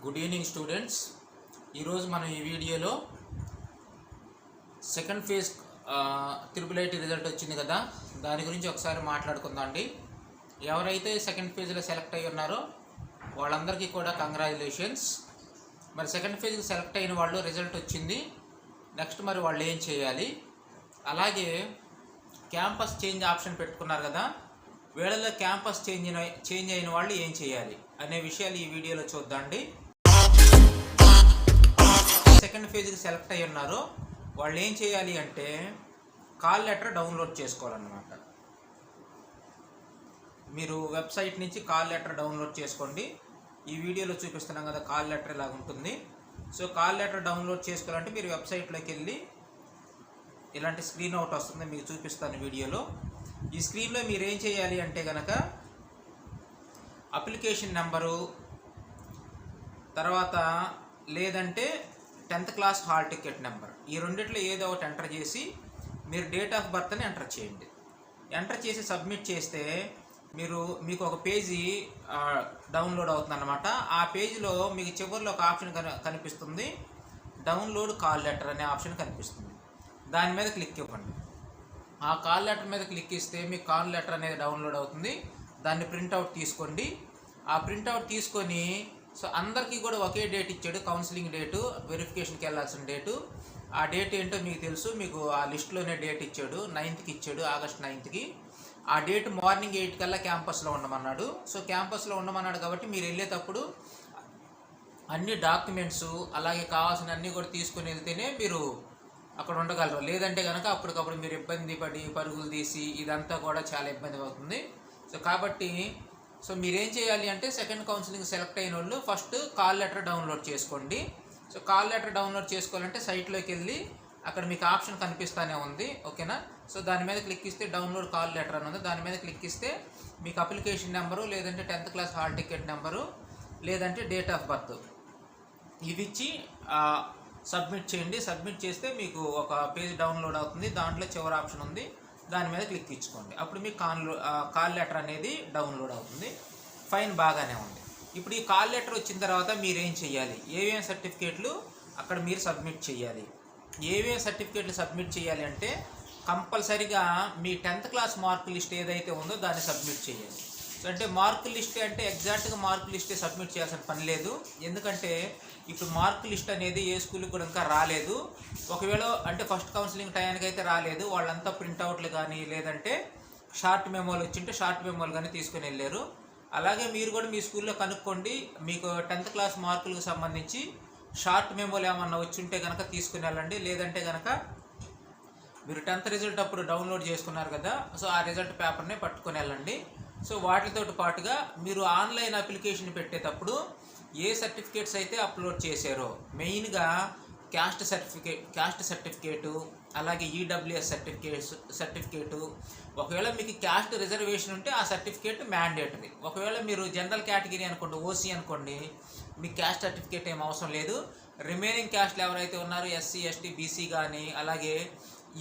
Good evening students. ఈరోజు మనం ఈ వీడియోలో second phase triple IT result వచ్చింది కదా, దాని గురించి ఒకసారి మాట్లాడుకుందాం అండి. ఎవరైతే సెకండ్ ఫేజ్లో సెలెక్ట్ అయ్యి ఉన్నారో వాళ్ళందరికీ కూడా కంగ్రాచులేషన్స్. మరి సెకండ్ ఫేజ్కి సెలెక్ట్ అయిన వాళ్ళు రిజల్ట్ వచ్చింది, నెక్స్ట్ మరి వాళ్ళు ఏం చేయాలి, అలాగే క్యాంపస్ చేంజ్ ఆప్షన్ పెట్టుకున్నారు కదా, వీళ్ళలో క్యాంపస్ చేంజ్ అయిన వాళ్ళు ఏం చేయాలి అనే విషయాలు ఈ వీడియోలో చూద్దాండి. సెకండ్ ఫేజ్కి సెలెక్ట్ అయ్యి ఉన్నారో వాళ్ళు ఏం చేయాలి అంటే కాల్ లెటర్ డౌన్లోడ్ చేసుకోవాలన్నమాట. మీరు వెబ్సైట్ నుంచి కాల్ లెటర్ డౌన్లోడ్ చేసుకోండి. ఈ వీడియోలో చూపిస్తున్నాం కదా కాల్ లెటర్ ఇలాగ ఉంటుంది. సో కాల్ లెటర్ డౌన్లోడ్ చేసుకోవాలంటే మీరు వెబ్సైట్లోకి వెళ్ళి ఇలాంటి స్క్రీన్ అవుట్ వస్తుంది, మీకు చూపిస్తాను వీడియోలో. ఈ స్క్రీన్లో మీరు ఏం చేయాలి అంటే కనుక అప్లికేషన్ నెంబరు, తర్వాత లేదంటే 10th class hall ticket number, ఈ రెండిట్లో ఏదో ఒకటి ఎంటర్ చేసి మీరు డేట్ ఆఫ్ బర్త్ని ఎంటర్ చేయండి. ఎంటర్ చేసి సబ్మిట్ చేస్తే మీకు ఒక పేజీ డౌన్లోడ్ అవుతుంది అన్నమాట. ఆ పేజీలో మీకు చివరిలో ఒక ఆప్షన్ కనిపిస్తుంది, డౌన్లోడ్ కాల్ లెటర్ అనే ఆప్షన్ కనిపిస్తుంది. దాని మీద క్లిక్ ఇవ్వండి. ఆ కాల్ లెటర్ మీద క్లిక్ ఇస్తే మీకు కాల్ లెటర్ అనేది డౌన్లోడ్ అవుతుంది. దాన్ని ప్రింట్అవుట్ తీసుకోండి. ఆ ప్రింట్అవుట్ తీసుకొని సో అందరికీ కూడా ఒకే డేట్ ఇచ్చాడు, కౌన్సిలింగ్ డేటు, వెరిఫికేషన్కి వెళ్ళాల్సిన డేటు. ఆ డేట్ ఏంటో మీకు తెలుసు, మీకు ఆ లిస్టులోనే డేట్ ఇచ్చాడు, 9th ఇచ్చాడు, ఆగస్ట్ 9th. ఆ డేట్ మార్నింగ్ 8 కల్లా క్యాంపస్లో ఉండమన్నాడు. సో క్యాంపస్లో ఉండమన్నాడు కాబట్టి మీరు వెళ్ళేటప్పుడు అన్ని డాక్యుమెంట్స్ అలాగే కావాల్సిన అన్నీ కూడా తీసుకుని వెళ్తేనే మీరు అక్కడ ఉండగలరు. లేదంటే కనుక అప్పటికప్పుడు మీరు ఇబ్బంది పడి పరుగులు తీసి ఇదంతా కూడా చాలా ఇబ్బంది అవుతుంది. సో కాబట్టి మీరేం చేయాలి అంటే సెకండ్ కౌన్సిలింగ్ సెలెక్ట్ అయిన వాళ్ళు ఫస్ట్ కాల్ లెటర్ డౌన్లోడ్ చేసుకోండి. సో కాల్ లెటర్ డౌన్లోడ్ చేసుకోవాలంటే సైట్లోకి వెళ్ళి అక్కడ మీకు ఆప్షన్ కనిపిస్తూనే ఉంది, ఓకేనా. సో దాని మీద క్లిక్ ఇస్తే డౌన్లోడ్ కాల్ లెటర్ అని ఉంది, దాని మీద క్లిక్ ఇస్తే మీకు అప్లికేషన్ నెంబరు, లేదంటే 10th class hall ticket number, లేదంటే డేట్ ఆఫ్ బర్త్ ఇవి ఇచ్చి సబ్మిట్ చేయండి. సబ్మిట్ చేస్తే మీకు ఒక పేజ్ డౌన్లోడ్ అవుతుంది. దాంట్లో చివరి ఆప్షన్ ఉంది, దాని మీద క్లిక్ ఇచ్చుకోండి. అప్పుడు మీకు కాల్ లెటర్ అనేది డౌన్లోడ్ అవుతుంది. ఫైన్, బాగానే ఉంది. ఇప్పుడు ఈ కాల్ లెటర్ వచ్చిన తర్వాత మీరు ఏం చేయాలి, ఏవేం సర్టిఫికేట్లు అక్కడ మీరు సబ్మిట్ చేయాలి. ఏవేం సర్టిఫికేట్లు సబ్మిట్ చేయాలి అంటే కంపల్సరీగా మీ 10th క్లాస్ మార్క్ లిస్ట్ ఏదైతే ఉందో దాన్ని సబ్మిట్ చేయాలి. సో అంటే మార్క్ లిస్ట్ అంటే ఎగ్జాక్ట్గా మార్క్ లిస్టే సబ్మిట్ చేయాల్సిన పని లేదు. ఎందుకంటే ఇప్పుడు మార్క్ లిస్ట్ అనేది ఏ స్కూల్కి కూడా ఇంకా రాలేదు. ఒకవేళ అంటే ఫస్ట్ కౌన్సిలింగ్ టైంకి అయితే రాలేదు, వాళ్ళంతా ప్రింట్అవుట్లు కానీ లేదంటే షార్ట్ మెమోలు వచ్చింటే షార్ట్ మెమోలు కానీ తీసుకుని వెళ్ళారు. అలాగే మీరు కూడా మీ స్కూల్లో కనుక్కోండి, మీకు 10th క్లాస్ మార్కులకు సంబంధించి షార్ట్ మెమోలు ఏమన్నా వచ్చి ఉంటే కనుక తీసుకుని వెళ్ళండి. లేదంటే కనుక మీరు 10th రిజల్ట్ అప్పుడు డౌన్లోడ్ చేసుకున్నారు కదా, సో ఆ రిజల్ట్ పేపర్నే పట్టుకొని వెళ్ళండి. సో వాటితో పాటుగా మీరు ఆన్లైన్ అప్లికేషన్ పెట్టేటప్పుడు ఏ సర్టిఫికేట్స్ అయితే అప్లోడ్ చేశారో, మెయిన్గా క్యాస్ట్ సర్టిఫికేటు, అలాగే ఈడబ్ల్యూఎస్ సర్టిఫికేటు. ఒకవేళ మీకు క్యాస్ట్ రిజర్వేషన్ ఉంటే ఆ సర్టిఫికేట్ మ్యాండేటరీ. ఒకవేళ మీరు జనరల్ కేటగిరీ అనుకోండి, ఓసీ అనుకోండి, మీకు క్యాస్ట్ సర్టిఫికేట్ ఏం అవసరం లేదు. రిమైనింగ్ క్యాస్ట్లు ఎవరైతే ఉన్నారో ఎస్సీ, ఎస్టీ, బీసీ కానీ అలాగే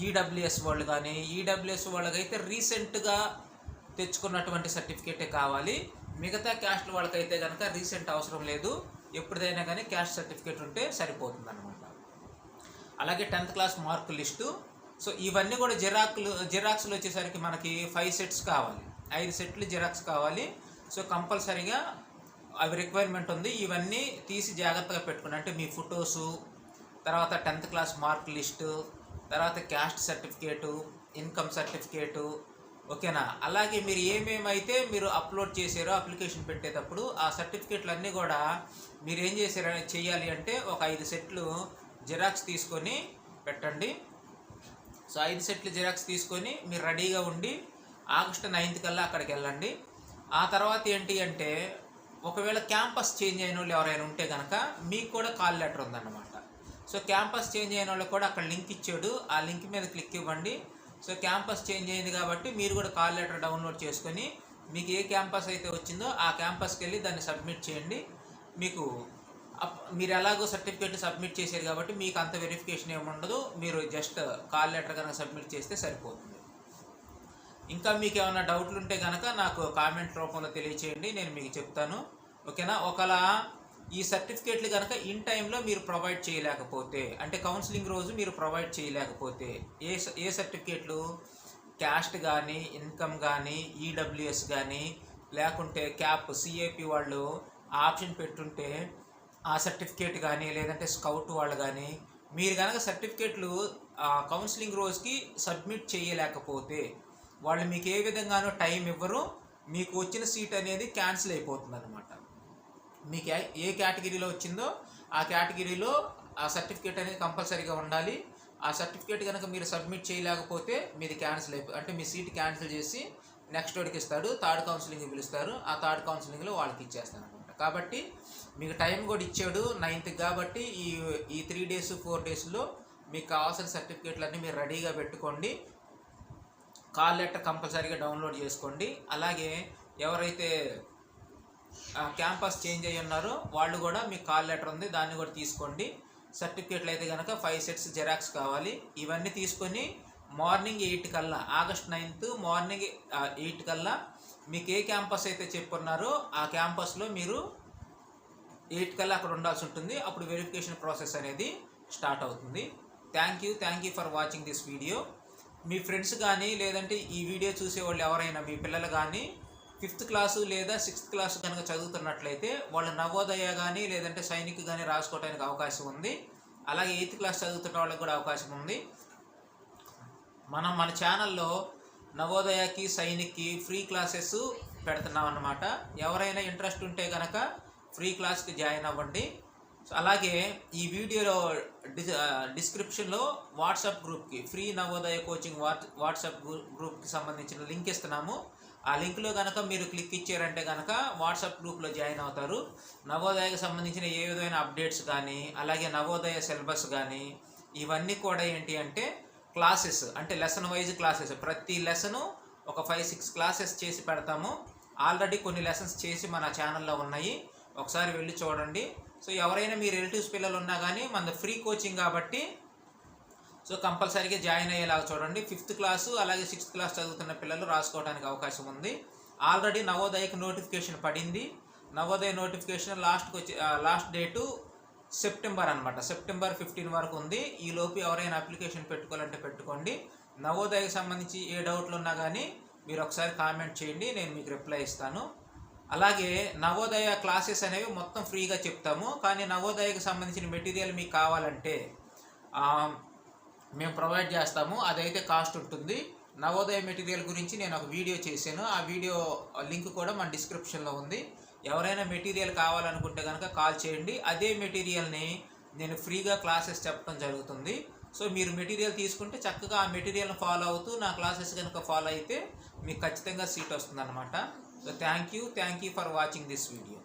ఈడబ్ల్యూఎస్ వాళ్ళు కానీ, ఈడబ్ల్యూఎస్ వాళ్ళకైతే రీసెంట్గా తెచ్చుకున్నటువంటి సర్టిఫికేటే కావాలి. మిగతా క్యాస్ట్ వాళ్ళకైతే కనుక రీసెంట్ అవసరం లేదు, ఎప్పుడైనా కానీ క్యాస్ట్ సర్టిఫికేట్ ఉంటే సరిపోతుంది అనమాట. అలాగే 10th class mark list. So ఇవన్నీ కూడా జిరాక్స్లు వచ్చేసరికి మనకి 5 సెట్స్ కావాలి, 5 సెట్లు జిరాక్స్ కావాలి. సో కంపల్సరీగా అవి రిక్వైర్మెంట్ ఉంది. ఇవన్నీ తీసి జాగ్రత్తగా పెట్టుకుని, అంటే మీ ఫొటోసు, తర్వాత 10th క్లాస్ మార్క్ లిస్టు, తర్వాత క్యాస్ట్ సర్టిఫికేటు, ఇన్కమ్ సర్టిఫికేటు, ఓకేనా. అలాగే మీరు ఏమేమైతే మీరు అప్లోడ్ చేశారో అప్లికేషన్ పెట్టేటప్పుడు ఆ సర్టిఫికేట్లు అన్నీ కూడా మీరు ఏం చేయాలి అంటే ఒక 5 సెట్లు జిరాక్స్ తీసుకొని పెట్టండి. సో 5 సెట్లు జిరాక్స్ తీసుకొని మీరు రెడీగా ఉండి ఆగస్ట్ 9th కల్లా అక్కడికి వెళ్ళండి. ఆ తర్వాత ఏంటి అంటే ఒకవేళ క్యాంపస్ చేంజ్ అయిన వాళ్ళు ఎవరైనా ఉంటే కనుక మీకు కూడా కాల్ లెటర్ ఉందన్నమాట. సో క్యాంపస్ చేంజ్ అయిన వాళ్ళకి కూడా అక్కడ లింక్ ఇచ్చాడు, ఆ లింక్ మీద క్లిక్ ఇవ్వండి. సో క్యాంపస్ చేంజ్ అయింది కాబట్టి మీరు కూడా కాల్ లెటర్ డౌన్లోడ్ చేసుకొని మీకు ఏ క్యాంపస్ అయితే వచ్చిందో ఆ క్యాంపస్కి వెళ్ళి దాన్ని సబ్మిట్ చేయండి. మీరు ఎలాగో సర్టిఫికేట్ సబ్మిట్ చేశారు కాబట్టి మీకు అంత వెరిఫికేషన్ ఏమి ఉండదు, మీరు జస్ట్ కాల్ లెటర్ కనుక సబ్మిట్ చేస్తే సరిపోతుంది. ఇంకా మీకు ఏమైనా డౌట్లు ఉంటే కనుక నాకు కామెంట్ రూపంలో తెలియచేయండి, నేను మీకు చెప్తాను, ఓకేనా. ఒకలా ఈ సర్టిఫికేట్లు కనుక ఇన్ టైంలో మీరు ప్రొవైడ్ చేయలేకపోతే, అంటే కౌన్సిలింగ్ రోజు మీరు ప్రొవైడ్ చేయలేకపోతే, ఏ సర్టిఫికేట్లు, క్యాస్ట్ కానీ, ఇన్కమ్ కానీ, ఈడబ్ల్యూఎస్ కానీ, లేకుంటే క్యాప్ సిఏపి వాళ్ళు ఆప్షన్ పెట్టుంటే ఆ సర్టిఫికేట్ కానీ, లేదంటే స్కౌట్ వాళ్ళు కానీ, మీరు కనుక సర్టిఫికేట్లు కౌన్సిలింగ్ రోజుకి సబ్మిట్ చేయలేకపోతే వాళ్ళు మీకు ఏ విధంగానూ టైం ఇవ్వరు, మీకు వచ్చిన సీట్ అనేది క్యాన్సిల్ అయిపోతుంది అనమాట. మీకు ఏ కేటగిరీలో వచ్చిందో ఆ కేటగిరీలో ఆ సర్టిఫికేట్ అనేది కంపల్సరీగా ఉండాలి. ఆ సర్టిఫికేట్ కనుక మీరు సబ్మిట్ చేయలేకపోతే మీది క్యాన్సిల్ అంటే మీ సీట్ క్యాన్సిల్ చేసి నెక్స్ట్ వాడికి ఇస్తాడు, థర్డ్ కౌన్సిలింగ్ పిలుస్తారు, ఆ థర్డ్ కౌన్సిలింగ్లో వాళ్ళకి ఇచ్చేస్తాను అనమాట. కాబట్టి మీకు టైం కూడా ఇచ్చాడు 9th కాబట్టి ఈ 3 days 4 daysలో మీకు కావాల్సిన సర్టిఫికేట్లన్నీ మీరు రెడీగా పెట్టుకోండి. కాల్ లెటర్ కంపల్సరీగా డౌన్లోడ్ చేసుకోండి. అలాగే ఎవరైతే క్యాంపస్ చేంజ్ అయ్యి ఉన్నారో వాళ్ళు కూడా మీకు కాల్ లెటర్ ఉంది, దాన్ని కూడా తీసుకోండి. సర్టిఫికేట్లు అయితే కనుక 5 sets జెరాక్స్ కావాలి. ఇవన్నీ తీసుకొని మార్నింగ్ 8 కల్లా, August 9th మార్నింగ్ 8 కల్లా మీకు ఏ క్యాంపస్ అయితే చెప్పున్నారో ఆ క్యాంపస్లో మీరు 8 కల్లా అక్కడ ఉండాల్సి ఉంటుంది. అప్పుడు వెరిఫికేషన్ ప్రాసెస్ అనేది స్టార్ట్ అవుతుంది. Thank you for watching this video. Me friends కానీ, లేదంటే ఈ వీడియో చూసేవాళ్ళు ఎవరైనా మీ పిల్లలు కానీ 5th క్లాసు లేదా 6th క్లాసు కనుక చదువుతున్నట్లయితే వాళ్ళు నవోదయ కానీ లేదంటే సైనిక్ కానీ రాసుకోవడానికి అవకాశం ఉంది. అలాగే 8th క్లాస్ చదువుతున్న వాళ్ళకి కూడా అవకాశం ఉంది. మన ఛానల్లో నవోదయకి, సైనిక్కి ఫ్రీ క్లాసెస్ పెడుతున్నాం అన్నమాట. ఎవరైనా ఇంట్రెస్ట్ ఉంటే కనుక ఫ్రీ క్లాస్కి జాయిన్ అవ్వండి. అలాగే ఈ వీడియోలో డిస్క్రిప్షన్లో వాట్సాప్ గ్రూప్కి, ఫ్రీ నవోదయ కోచింగ్ వాట్సాప్ గ్రూప్కి సంబంధించిన లింక్ ఇస్తున్నాము. ఆ లింక్లో కనుక మీరు క్లిక్ ఇచ్చారంటే కనుక వాట్సాప్ గ్రూప్లో జాయిన్ అవుతారు. నవోదయకు సంబంధించిన ఏ విధమైన అప్డేట్స్ కానీ, అలాగే నవోదయ సిలబస్ కానీ, ఇవన్నీ కూడా ఏంటి అంటే క్లాసెస్, అంటే లెసన్ వైజ్ క్లాసెస్, ప్రతి లెసను ఒక 5-6 క్లాసెస్ చేసి పెడతాము. ఆల్రెడీ కొన్ని లెసన్స్ చేసి మన ఛానల్లో ఉన్నాయి, ఒకసారి వెళ్ళి చూడండి. సో ఎవరైనా మీ రిలేటివ్స్ పిల్లలు ఉన్నా కానీ మనది ఫ్రీ కోచింగ్ కాబట్టి సో కంపల్సరీగా జాయిన్ అయ్యేలాగా చూడండి. 5th క్లాసు అలాగే 6th క్లాస్ చదువుతున్న పిల్లలు రాసుకోవడానికి అవకాశం ఉంది. ఆల్రెడీ నవోదయకి నోటిఫికేషన్ పడింది. Navodaya notification last date September అనమాట. సెప్టెంబర్ 15 వరకు ఉంది. ఈలోపు ఎవరైనా అప్లికేషన్ పెట్టుకోవాలంటే పెట్టుకోండి. నవోదయకి సంబంధించి ఏ డౌట్లు ఉన్నా కానీ మీరు ఒకసారి కామెంట్ చేయండి, నేను మీకు రిప్లై ఇస్తాను. అలాగే నవోదయ క్లాసెస్ అనేవి మొత్తం ఫ్రీగా చెప్తాము, కానీ నవోదయకి సంబంధించిన మెటీరియల్ మీకు కావాలంటే మేము ప్రొవైడ్ చేస్తాము, అదైతే కాస్ట్ ఉంటుంది. నవోదయ మెటీరియల్ గురించి నేను ఒక వీడియో చేశాను, ఆ వీడియో లింక్ కూడా మన డిస్క్రిప్షన్లో ఉంది. ఎవరైనా మెటీరియల్ కావాలనుకుంటే కనుక కాల్ చేయండి. అదే మెటీరియల్ని నేను ఫ్రీగా క్లాసెస్ చెప్పడం జరుగుతుంది. సో మీరు మెటీరియల్ తీసుకుంటే చక్కగా ఆ మెటీరియల్ని ఫాలో అవుతూ నా క్లాసెస్ కనుక ఫాలో అయితే మీకు ఖచ్చితంగా సీట్ వస్తుంది అనమాట. So thank you for watching this video.